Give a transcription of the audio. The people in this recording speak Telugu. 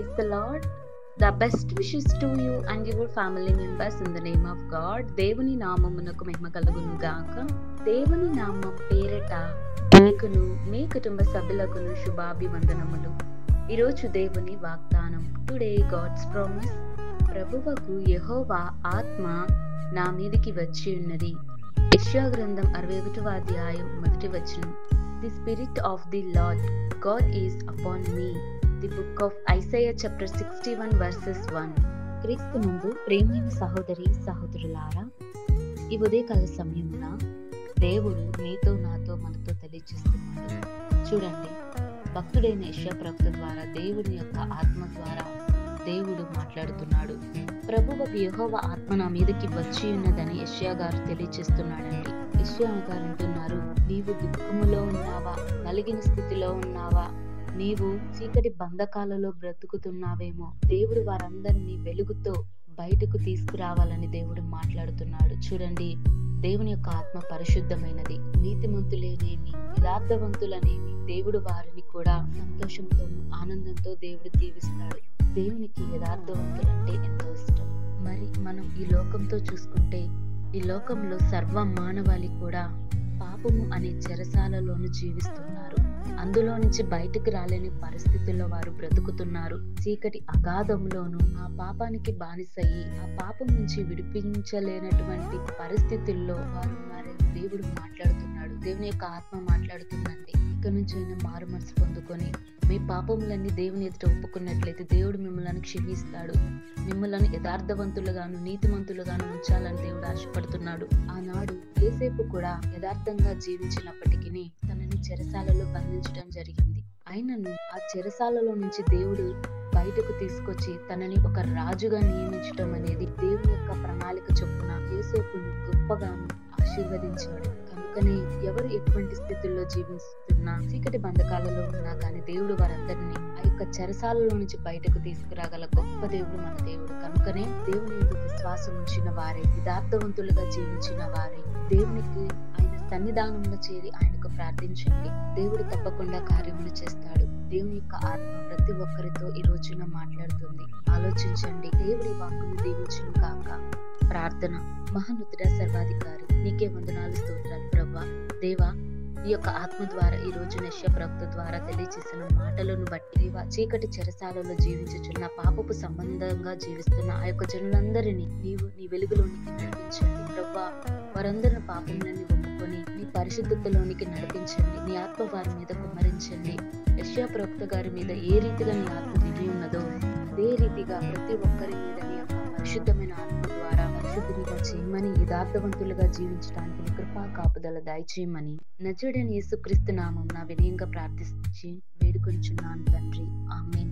Praise the Lord. The best wishes to you and your family members in the name of God. దేవుని నామమునకు మహిమ కలుగును గాక. దేవుని నామం పేరట మీకును మీ కుటుంబ సభ్యులకును శుభాభివందనములు. ఈరోజు దేవుని వాగ్దానం. Today God's promise. ప్రభువకు యెహోవా ఆత్మ నా మీదికి వచ్చి ఉన్నది. యెషయా గ్రంథం 61వ అధ్యాయం 1వ వచనం. The spirit of the Lord God is upon me. The book of Isaiah chapter 61 verses 1. క్రీస్తునందు ప్రేమైన సహోదరి సహోదరులారా, ఈ ఉదయకాల సమయమున దేవుడు నీతో నాతో మనతో తెలియజేస్తున్నాడు. చూడండి, భక్తుడైన యెషయా ప్రవక్త ద్వారా దేవుని యొక్క ఆత్మ ద్వారా దేవుడు మాట్లాడుతున్నాడు. ప్రభువుకు యెహోవా ఆత్మ నా మీదకి వచ్చి ఉన్నదని యెషయా గారు తెలియజేస్తున్నాడండి. యెషయా గారు అంటున్నారు, నీవు దుఃఖములో ఉన్నావా, నలిగిన స్థితిలో ఉన్నావా, నీవు చీకటి బంధకాలలో బ్రతుకుతున్నావేమో, దేవుడు వారందరినీ వెలుగుతో బయటకు తీసుకురావాలని దేవుడు మాట్లాడుతున్నాడు. చూడండి, దేవుని యొక్క ఆత్మ పరిశుద్ధమైనది. నీతిమంతులేనేమి యథార్థవంతులనేమి దేవుడు వారిని కూడా సంతోషంతో ఆనందంతో దేవుడు దీవిస్తాడు. దేవునికి యథార్థవంతులంటే ఎంతో ఇష్టం. మరి మనం ఈ లోకంతో చూసుకుంటే, ఈ లోకంలో సర్వ మానవాళి కూడా పాపము అనే చెరసాలలోను జీవిస్తున్నారు. అందులో నుంచి బయటకు రాలేని పరిస్థితుల్లో వారు బ్రతుకుతున్నారు. చీకటి అగాధంలోను ఆ పాపానికి బానిసయ్యి ఆ పాపం నుంచి విడిపించలేనటువంటి పరిస్థితుల్లో వారు ఉన్నారని దేవుడు మాట్లాడుతున్నాడు. దేవుని యొక్క ఆత్మ మాట్లాడుతుందండి. ఇక నుంచి అయినా మారు మనసు పొందుకొని మీ పాపములన్నీ దేవుని ఎదుట ఒప్పుకున్నట్లయితే దేవుడు మిమ్మల్ని క్షమిస్తాడు. మిమ్మల్ని యథార్థవంతులుగాను నీతిమంతులుగాను ఉంచాలని దేవుడు ఆశపడుతున్నాడు. ఆనాడు యోసేపు కూడా యథార్థంగా జీవించినప్పటికీ తనని చెరసాలలో బంధించడం జరిగింది. అయినను ఆ చెరసాలలో నుంచి దేవుడు బయటకు తీసుకొచ్చి తనని ఒక రాజుగా నియమించడం అనేది దేవుని యొక్క ప్రణాళిక చొప్పున యోసేపును గొప్పగాను ఆశీర్వదించాడు. కనుకనే ఎవరు ఎటువంటి స్థితుల్లో జీవిస్తున్నా, చీకటి బంధకాలలో ఉన్నా కానీ దేవుడు వారందరినీ ఆ యొక్క చెరసాలలో నుంచి బయటకు తీసుకురాగల గొప్ప దేవుడు మన దేవుడు. కనుకనే దేవుని యందు విశ్వాసం ఉంచిన వారే, యథార్థవంతులుగా జీవించిన వారే దేవునికి ఆయన సన్నిధానంలో చేరి ఆయనకు ప్రార్థించండి. దేవుడు తప్పకుండా కార్యములు చేస్తాడు. దేవుని యొక్క ఆత్మ ప్రతి ఒక్కరితో ఈ రోజున మాట్లాడుతుంది. ఆలోచించండి. దేవుడి వాక్కును దీవించును కాక. ప్రార్థన. మహోన్నతుడా, సర్వాధికారి, నీకే వందనాలు, స్తోత్రాలు ప్రభువా. దేవా, ఈ యొక్క ఆత్మ ద్వారా ఈ రోజు యెషయా ప్రవక్త ద్వారా తెలియజేసిన మాటలను బట్టి దేవా, చీకటి చెరసాలలో జీవించుచున్న పాపపు సంబంధంగా జీవిస్తున్న ఆ యొక్క జనులందరినీ నీవు నీ వెలుగులోనికి నడిపించండి ప్రభువా. వారందరిని పాపములన్నీ ఒప్పుకొని నీ పరిశుద్ధతలోనికి నడిపించండి. నీ ఆత్మ వారి మీద కుమ్మరించండి. యెషయా ప్రవక్త గారి మీద ఏ రీతిగా నీ ఆత్మ దిగి ఉన్నదో అదే రీతిగా ప్రతి ఒక్కరి మీద నీ యొక్క పరిశుద్ధమైన ఆత్మ ద్వారా పరిశుద్ధునిగా చేయమని, యథార్థవంతులుగా జీవించడానికి నీ కృపా కాపుదల దయచేయమని నజరేయుడైన యేసుక్రీస్తు నామమున వినయంగా ప్రార్థించి వేడుకొనుచున్నాను తండ్రి. ఆమేన్.